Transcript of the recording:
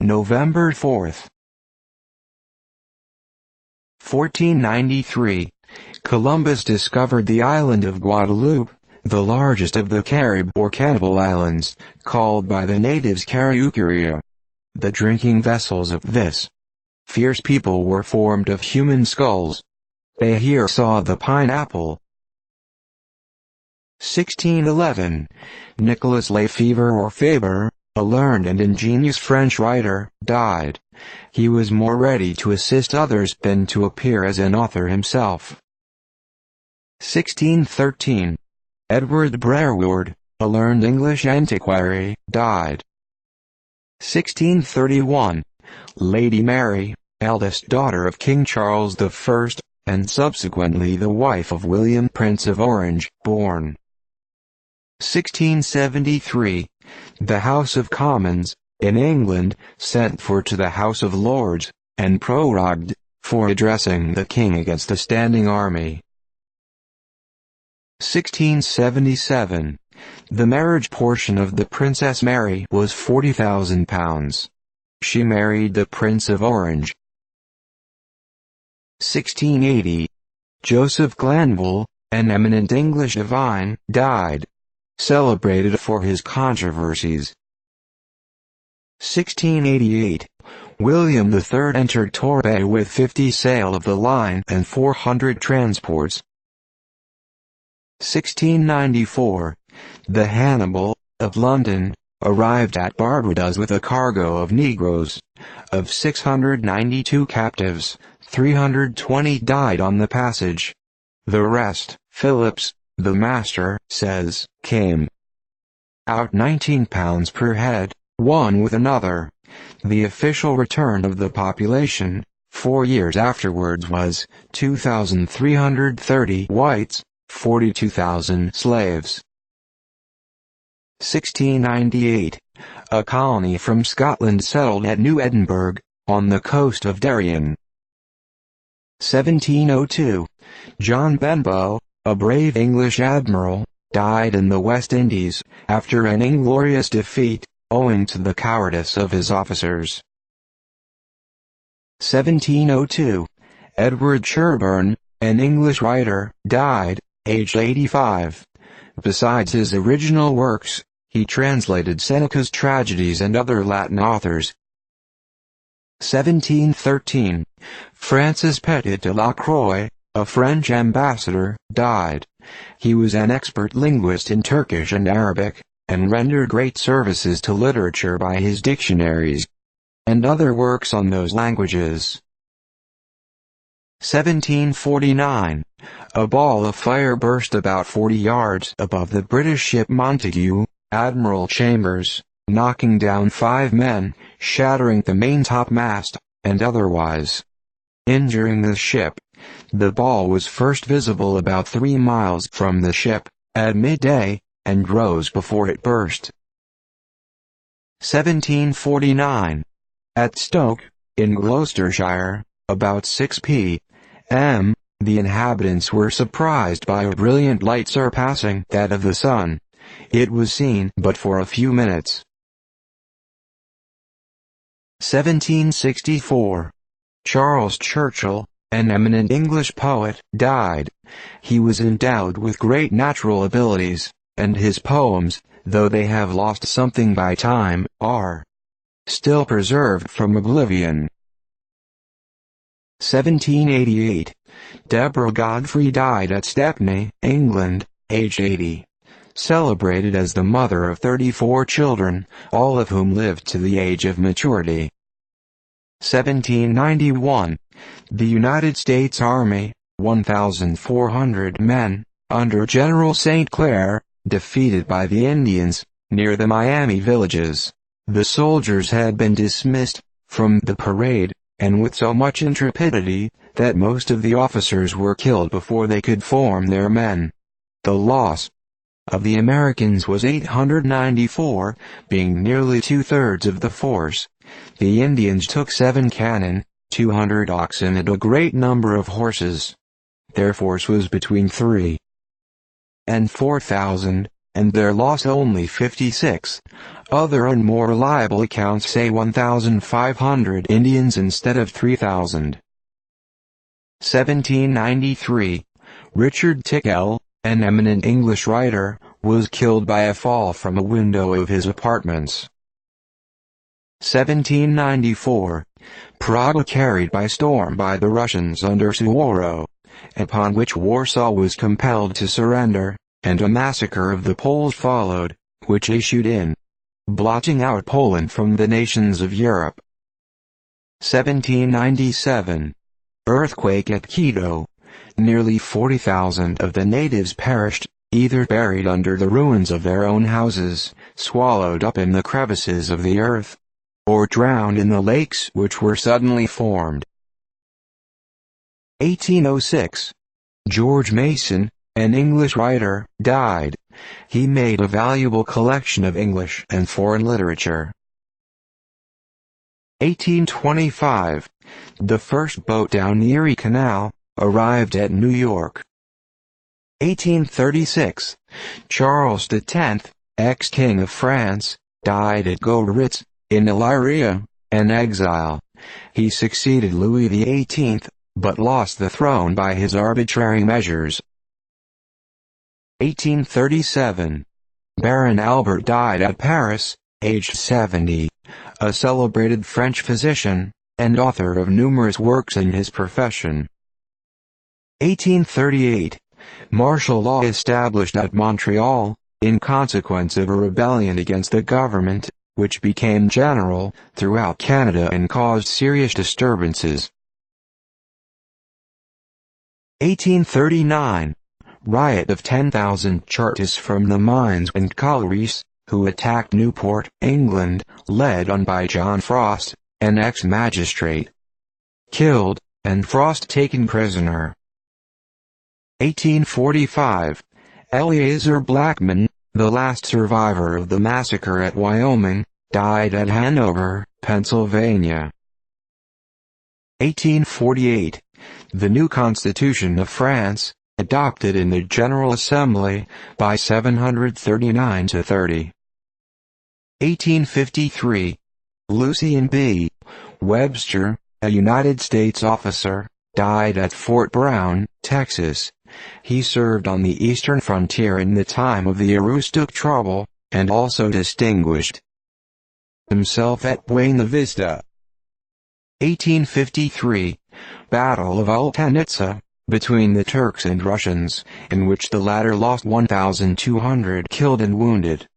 November 4th. 1493. Columbus discovered the island of Guadaloupe, the largest of the Carib or Cannibal Islands, called by the natives Carucueria. The drinking vessels of this fierce people were formed of human skulls. They here saw the pineapple. 1611. Nicolas Fevre or Faber, a learned and ingenious French writer, died. He was more ready to assist others than to appear as an author himself. 1613. Edward Brereword, a learned English antiquary, died. 1631. Lady Mary, eldest daughter of King Charles I, and subsequently the wife of William Prince of Orange, born. 1673. The House of Commons, in England, sent for to the House of Lords, and prorogued, for addressing the king against a standing army. 1677. The marriage portion of the Princess Mary was £40,000. She married the Prince of Orange. 1680. Joseph Glanville, an eminent English divine, died. Celebrated for his controversies. 1688. William III entered Torbay with 50 sail of the line and 400 transports. 1694. The Hannibal, of London, arrived at Barbados with a cargo of Negroes. Of 692 captives, 320 died on the passage. The rest, Phillips, the master, says, came out £19 per head, one with another. The official return of the population, 4 years afterwards, was 2,330 whites, 42,000 slaves. 1698. A colony from Scotland settled at New Edinburgh, on the coast of Darien. 1702. John Benbow, a brave English admiral, died in the West Indies, after an inglorious defeat, owing to the cowardice of his officers. 1702. Edward Sherburne, an English writer, died, aged 85. Besides his original works, he translated Seneca's tragedies and other Latin authors. 1713. Francis Petit de la Croix, a French ambassador, died. He was an expert linguist in Turkish and Arabic, and rendered great services to literature by his dictionaries and other works on those languages. 1749. A ball of fire burst about 40 yards above the British ship Montague, Admiral Chambers, knocking down 5 men, shattering the maintopmast, and otherwise injuring the ship. The ball was first visible about 3 miles from the ship, at midday, and rose before it burst. 1749. At Stoke, in Gloucestershire, about 6 p.m., the inhabitants were surprised by a brilliant light surpassing that of the sun. It was seen but for a few minutes. 1764. Charles Churchill, an eminent English poet, died. He was endowed with great natural abilities, and his poems, though they have lost something by time, are still preserved from oblivion. 1788. Deborah Godfrey died at Stepney, England, aged 80. Celebrated as the mother of 34 children, all of whom lived to the age of maturity. 1791. The United States Army, 1,400 men, under General St. Clair, defeated by the Indians, near the Miami villages. The soldiers had been dismissed from the parade, and with so much intrepidity, that most of the officers were killed before they could form their men. The loss of the Americans was 894, being nearly 2/3 of the force. The Indians took 7 cannon, 200 oxen and a great number of horses. Their force was between 3,000 and 4,000, and their loss only 56. Other and more reliable accounts say 1,500 Indians instead of 3,000. 1793. Richard Tickell, an eminent English writer, was killed by a fall from a window of his apartments. 1794. Prague carried by storm by the Russians under Suwarrow, upon which Warsaw was compelled to surrender, and a massacre of the Poles followed, which issued in blotting out Poland from the nations of Europe. 1797. Earthquake at Quito. Nearly 40,000 of the natives perished, either buried under the ruins of their own houses, swallowed up in the crevices of the earth, or drowned in the lakes which were suddenly formed. 1806. George Mason, an English writer, died. He made a valuable collection of English and foreign literature. 1825. The first boat down the Erie Canal arrived at New York. 1836. Charles X, ex-king of France, died at Goeritz, in Illyria, an exile. He succeeded Louis XVIII, but lost the throne by his arbitrary measures. 1837. Baron Albert died at Paris, aged 70, a celebrated French physician, and author of numerous works in his profession. 1838. Martial law established at Montreal, in consequence of a rebellion against the government, which became general throughout Canada and caused serious disturbances. 1839. Riot of 10,000 Chartists from the mines and collieries, who attacked Newport, England, led on by John Frost, an ex-magistrate. Killed, and Frost taken prisoner. 1845. Eleazar Blackman, the last survivor of the massacre at Wyoming, died at Hanover, Pennsylvania. 1848. The new Constitution of France, adopted in the General Assembly, by 739 to 30. 1853. Lucien B. Webster, a United States officer, died at Fort Brown, Texas. He served on the eastern frontier in the time of the Aroostook Trouble, and also distinguished himself at Buena Vista. 1853. Battle of Altanitsa, between the Turks and Russians, in which the latter lost 1,200 killed and wounded.